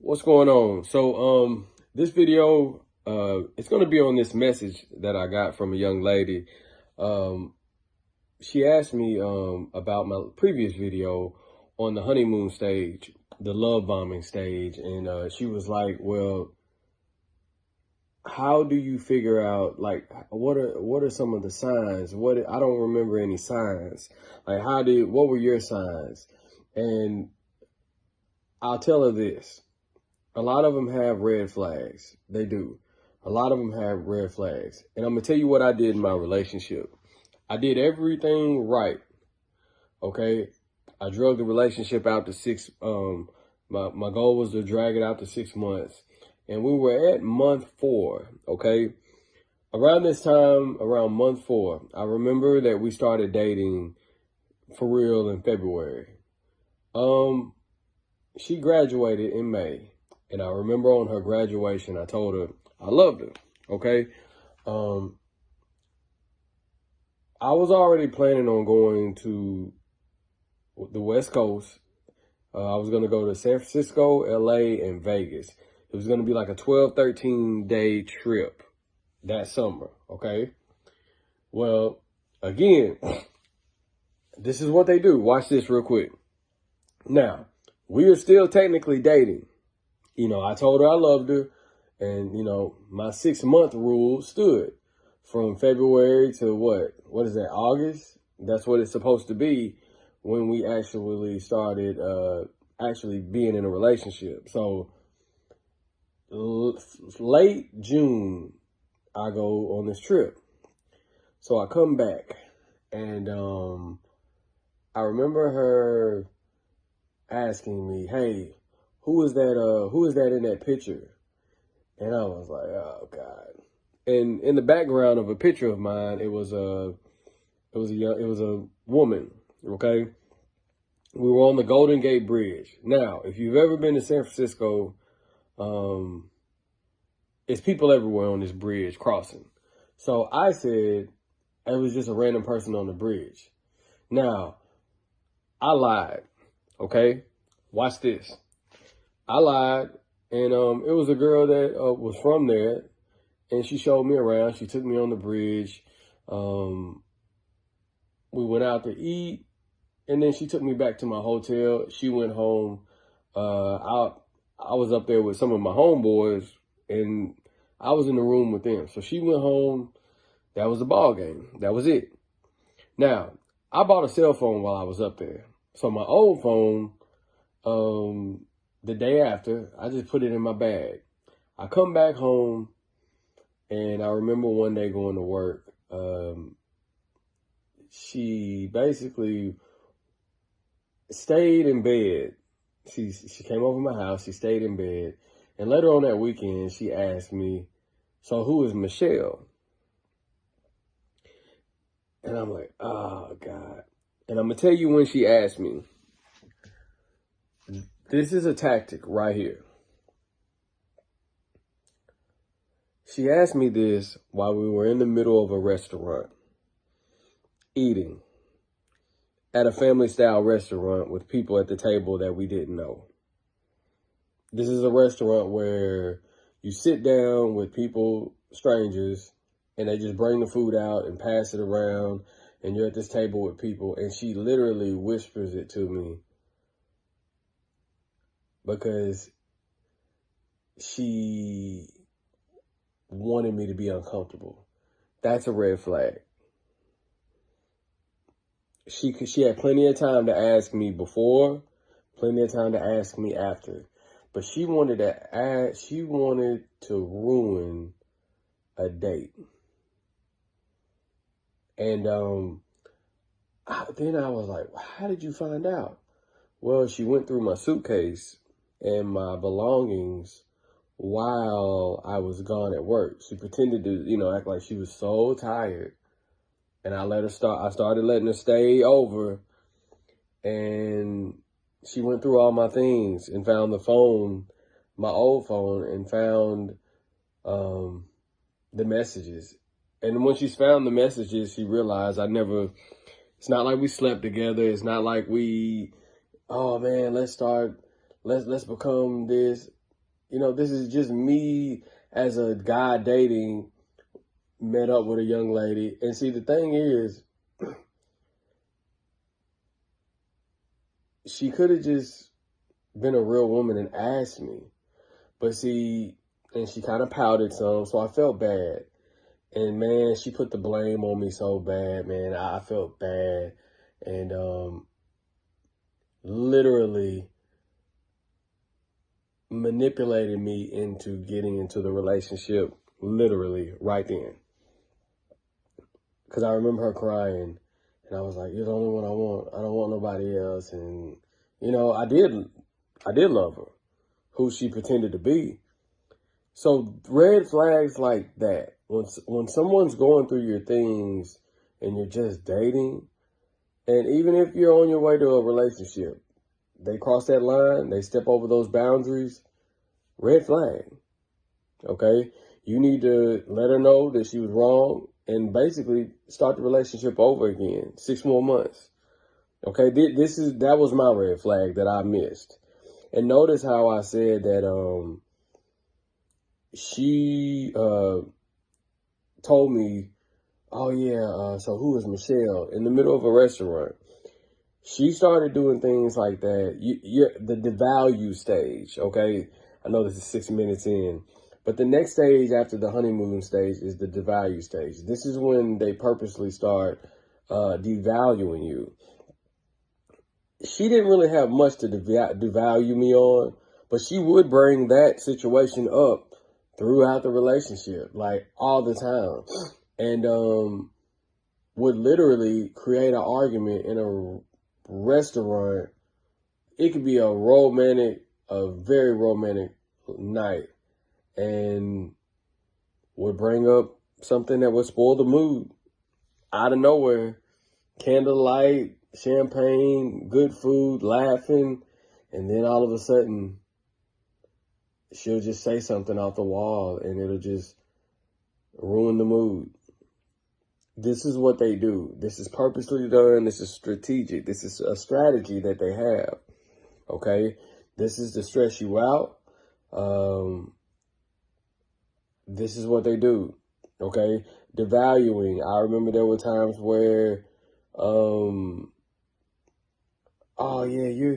What's going on? So, this video, it's going to be on this message that I got from a young lady. Um, she asked me, about my previous video on the honeymoon stage, the love bombing stage. And, she was like, well, how do you figure out, like, what are some of the signs? I don't remember any signs. Like, what were your signs? And I'll tell her this. A lot of them have red flags. They do. A lot of them have red flags. And I'm going to tell you what I did in my relationship. I did everything right. Okay. I drug the relationship out to my goal was to drag it out to 6 months. And we were at month 4. Okay. Around this time, around month 4, I remember that we started dating for real in February. She graduated in May. And I remember on her graduation, I told her I loved her. Okay. I was already planning on going to the West Coast. I was going to go to San Francisco, LA, and Vegas. It was going to be like a 12, 13 day trip that summer. Okay. Well, again, this is what they do. Watch this real quick. Now, we are still technically dating. You know, I told her I loved her, and, you know, my 6 month rule stood from February to what is that, August? That's what it's supposed to be when we actually started, actually being in a relationship. So late June, I go on this trip. So I come back and, I remember her asking me, hey, who is that in that picture? And I was like, oh God. And in the background of a picture of mine, it was a woman. Okay. We were on the Golden Gate Bridge. Now, if you've ever been to San Francisco, it's people everywhere on this bridge crossing. So I said it was just a random person on the bridge. Now, I lied. Okay. Watch this. I lied, and it was a girl that was from there, and she showed me around. She took me on the bridge. We went out to eat, and then she took me back to my hotel. She went home. I was up there with some of my homeboys, and I was in the room with them. So she went home. That was the ball game. That was it. Now, I bought a cell phone while I was up there. So my old phone, the day after, I just put it in my bag. I come back home, and I remember one day going to work. She basically stayed in bed. She came over my house. She stayed in bed. And later on that weekend, she asked me, so who is Michelle? And I'm like, oh, God. And I'm going to tell you when she asked me. This is a tactic right here. She asked me this while we were in the middle of a restaurant, eating at a family-style restaurant with people at the table that we didn't know. This is a restaurant where you sit down with people, strangers, and they just bring the food out and pass it around, and you're at this table with people, and she literally whispers it to me. Because she wanted me to be uncomfortable. That's a red flag. She had plenty of time to ask me before, plenty of time to ask me after. But she wanted to ruin a date. And then I was like, how did you find out? Well, she went through my suitcase and my belongings while I was gone at work. She pretended to, act like she was so tired. And I started letting her stay over. And she went through all my things and found the phone, my old phone, and found the messages. And when she found the messages, she realized it's not like we slept together. It's not like oh man, let's become this. this is just me as a guy dating, met up with a young lady. And see, the thing is, she could have just been a real woman and asked me. But see, and she kind of pouted some, so I felt bad. And man, she put the blame on me so bad, man. I felt bad. And literally manipulated me into getting into the relationship, literally right then. Because I remember her crying, and I was like, "You're the only one I want. I don't want nobody else." And I did love her, who she pretended to be. So red flags like that, when someone's going through your things and you're just dating, and even if you're on your way to a relationship, they cross that line, they step over those boundaries, red flag. Okay? You need to let her know that she was wrong and basically start the relationship over again. 6 more months. Okay? That was my red flag that I missed. And notice how I said that she told me, "Oh yeah, so who is Michelle?" in the middle of a restaurant. She started doing things like that. The devalue stage, okay? I know this is 6 minutes in, but the next stage after the honeymoon stage is the devalue stage. This is when they purposely start devaluing you. She didn't really have much to devalue me on, but she would bring that situation up throughout the relationship, like all the time. And would literally create an argument in a restaurant. It could be a very romantic night, and would bring up something that would spoil the mood out of nowhere. Candlelight, champagne, good food, laughing, and then all of a sudden she'll just say something off the wall and it'll just ruin the mood. This is what they do. This is purposely done. This is strategic. This is a strategy that they have. Okay? This is to stress you out. This is what they do. Okay? Devaluing. I remember there were times where, oh yeah,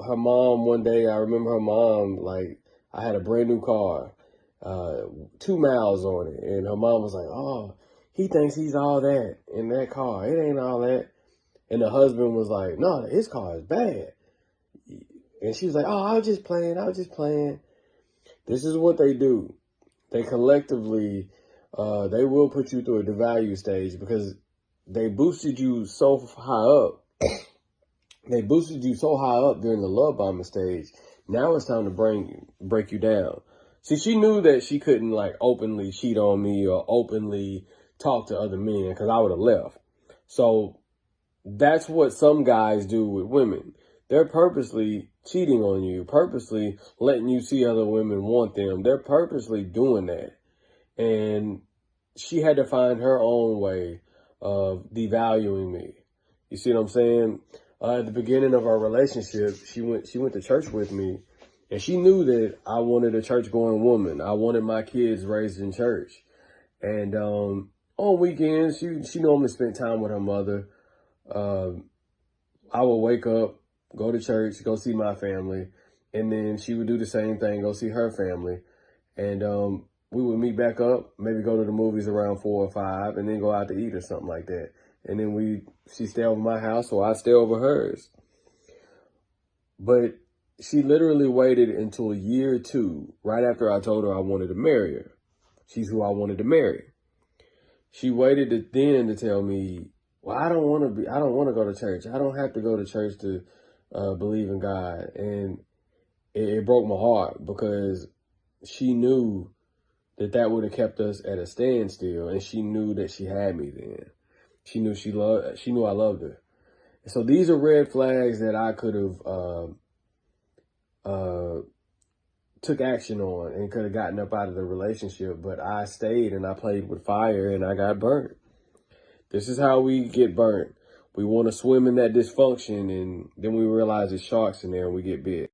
her mom one day, I remember her mom, like, I had a brand new car, 2 miles on it. And her mom was like, "Oh, he thinks he's all that in that car. It ain't all that." And the husband was like, "No, his car is bad." And she was like, "Oh, I was just playing. This is what they do. They collectively, they will put you through a devalue stage because they boosted you so high up. They boosted you so high up during the love bombing stage. Now it's time to break you down. See, she knew that she couldn't like openly cheat on me or openly talk to other men because I would have left. So that's what some guys do with women. They're purposely cheating on you, purposely letting you see other women want them. They're purposely doing that. And she had to find her own way of devaluing me. You see what I'm saying? At the beginning of our relationship, she went to church with me, and she knew that I wanted a church-going woman. I wanted my kids raised in church. And on weekends, she normally spent time with her mother. I would wake up, go to church, go see my family, and then she would do the same thing, go see her family. And we would meet back up, maybe go to the movies around 4 or 5, and then go out to eat or something like that. And then she'd stay over my house, or I'd stay over hers. But she literally waited until year 2, right after I told her I wanted to marry her. She's who I wanted to marry. She waited then to tell me, "Well, I don't want to go to church. I don't have to go to church to believe in God." And it broke my heart because she knew that would have kept us at a standstill, and she knew that she had me then. She knew I loved her. So these are red flags that I could have took action on and could have gotten up out of the relationship, but I stayed and I played with fire and I got burnt. This is how we get burnt. We want to swim in that dysfunction, and then we realize there's sharks in there and we get bit.